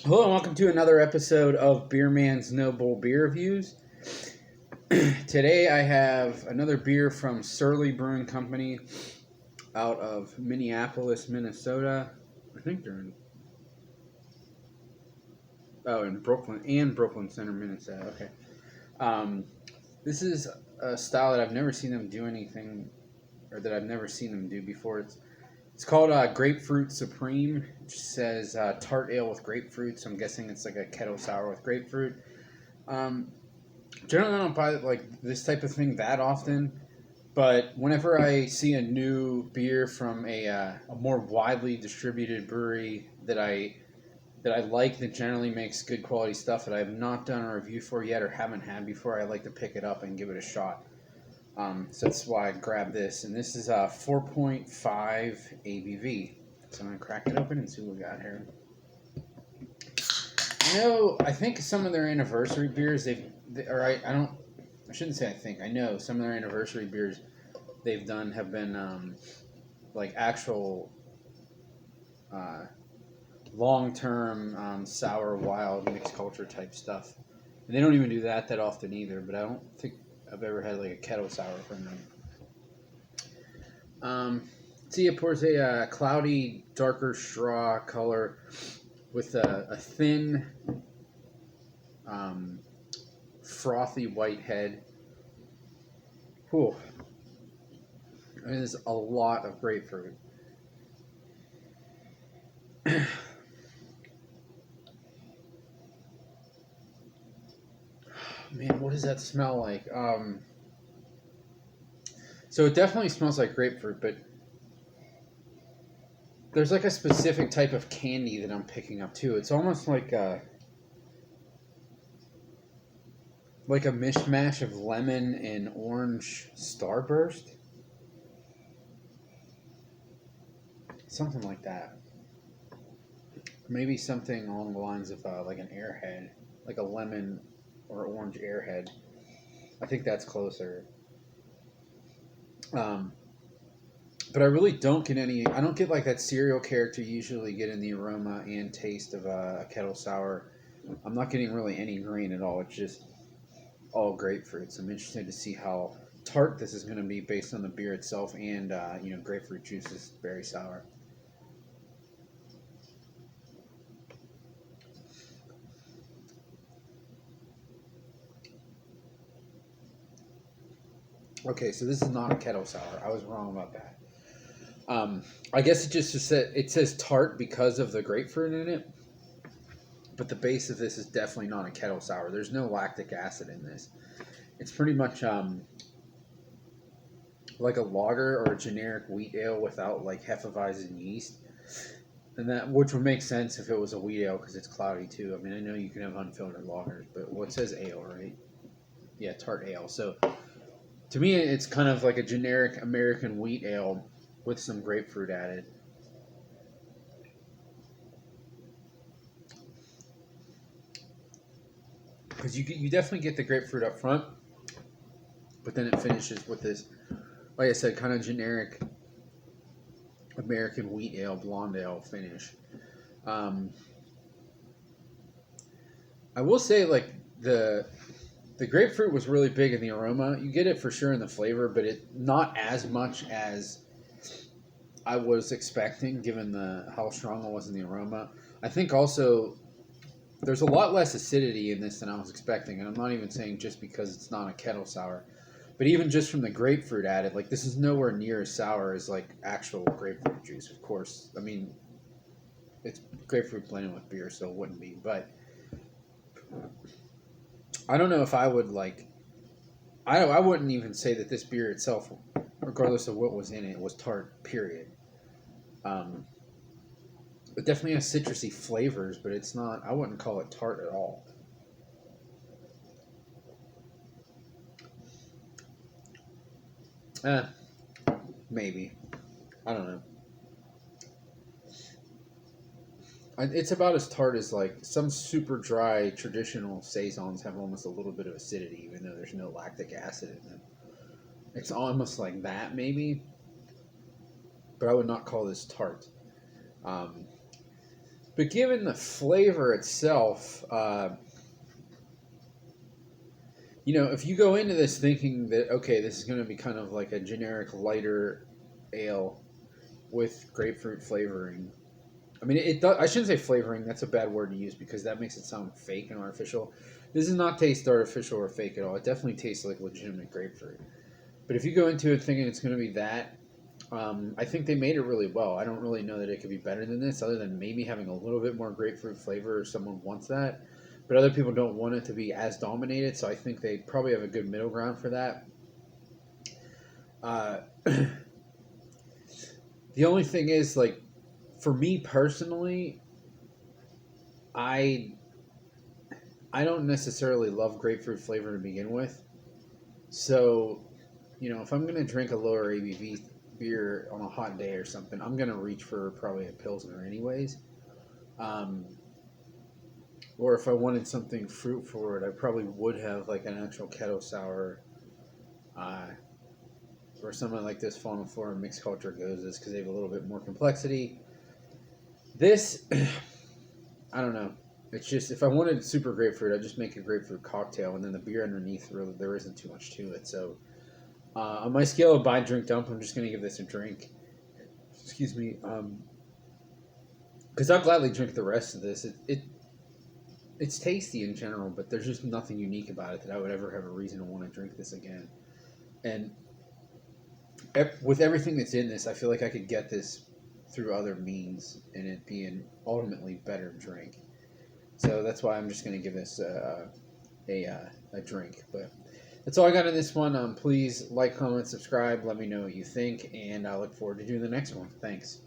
Hello and welcome to another episode of Beer Man's Noble Beer Reviews. Today I have another beer from Surly Brewing Company out of Minneapolis, Minnesota. I think they're in Brooklyn Center, Minnesota. Okay. Um, this is a style that I've never seen them do anything, or that I've never seen them do before. It's called Grapefruit Supreme. It says tart ale with grapefruit, so I'm guessing it's like a kettle sour with grapefruit. Um, Generally, I don't buy like this type of thing that often, but whenever I see a new beer from a more widely distributed brewery that I like, that generally makes good quality stuff that I have not done a review for yet or haven't had before, I like to pick it up and give it a shot. So that's why I grabbed this, and this is a 4.5 ABV. So I'm gonna crack it open and see what we got here. I think some of their anniversary beers I don't. I shouldn't say I think. I know some of their anniversary beers they've done have been like actual uh, long term sour wild mixed culture type stuff. And they don't even do that often either. But I don't think I've ever had like a kettle sour from them. See, it pours a cloudy, darker straw color with a thin, um, frothy white head. Whew. It is a lot of grapefruit. Man, what does that smell like? So it definitely smells like grapefruit, but there's like a specific type of candy that I'm picking up too. It's almost like a mishmash of lemon and orange starburst, something like that. Maybe something along the lines of like an airhead, like a lemon or orange airhead. I think that's closer. Um, but I really don't get any. I don't get like that cereal character you usually get in the aroma and taste of a kettle sour. I'm not getting really any green at all. It's just all grapefruits. I'm interested to see how tart this is going to be based on the beer itself, and grapefruit juice is very sour. Okay, so this is not a kettle sour. I was wrong about that. I guess it says tart because of the grapefruit in it, but the base of this is definitely not a kettle sour. There's no lactic acid in this. It's pretty much like a lager or a generic wheat ale without like Hefeweizen yeast, and that which would make sense if it was a wheat ale because it's cloudy too. I mean, I know you can have unfiltered lagers, but what says ale, right? Yeah, tart ale. So to me, it's kind of like a generic American wheat ale with some grapefruit added. Because you definitely get the grapefruit up front, but then it finishes with this, like I said, kind of generic American wheat ale, blonde ale finish. Um, I will say, like the the grapefruit was really big in the aroma. You get it for sure in the flavor, but it not as much as I was expecting, given the how strong it was in the aroma. I think also there's a lot less acidity in this than I was expecting, and I'm not even saying just because it's not a kettle sour, but even just from the grapefruit added, like this is nowhere near as sour as like actual grapefruit juice. Of course, I mean it's grapefruit blended with beer, so it wouldn't be. But I don't know if I would like. I wouldn't even say that this beer itself, regardless of what was in it, was tart. Period. Um, it definitely has citrusy flavors, but it's not. I wouldn't call it tart at all. Eh, maybe. I don't know. It's about as tart as like some super dry traditional saisons have almost a little bit of acidity, even though there's no lactic acid in them. It's almost like that, maybe, but I would not call this tart. Um, But given the flavor itself, if you go into this thinking that, okay, this is going to be kind of like a generic lighter ale with grapefruit flavoring. I mean, it does, I shouldn't say flavoring. That's a bad word to use because that makes it sound fake and artificial. This does not taste artificial or fake at all. It definitely tastes like legitimate grapefruit. But if you go into it thinking it's going to be that, I think they made it really well. I don't really know that it could be better than this, other than maybe having a little bit more grapefruit flavor if someone wants that. But other people don't want it to be as dominated, so I think they probably have a good middle ground for that. Uh, the only thing is, like, for me personally, I I don't necessarily love grapefruit flavor to begin with. So, if I'm gonna drink a lower ABV beer on a hot day or something, I'm gonna reach for probably a pilsner anyways. Um, or if I wanted something fruit forward, I probably would have like an actual Kettle sour, uh, or something like this falling for mixed culture goes is because they have a little bit more complexity. This, I don't know. It's just if I wanted super grapefruit, I'd just make a grapefruit cocktail, and then the beer underneath, really, there isn't too much to it. So on my scale of buy, drink, dump, I'm just gonna give this a drink. Excuse me. Because I'll gladly drink the rest of this. It's tasty in general, but there's just nothing unique about it that I would ever have a reason to want to drink this again. And with everything that's in this, I feel like I could get this through other means and it be an ultimately better drink. So that's why I'm just going to give this a drink. But that's all I got in this one. Please like, comment, subscribe. Let me know what you think, and I look forward to doing the next one. Thanks.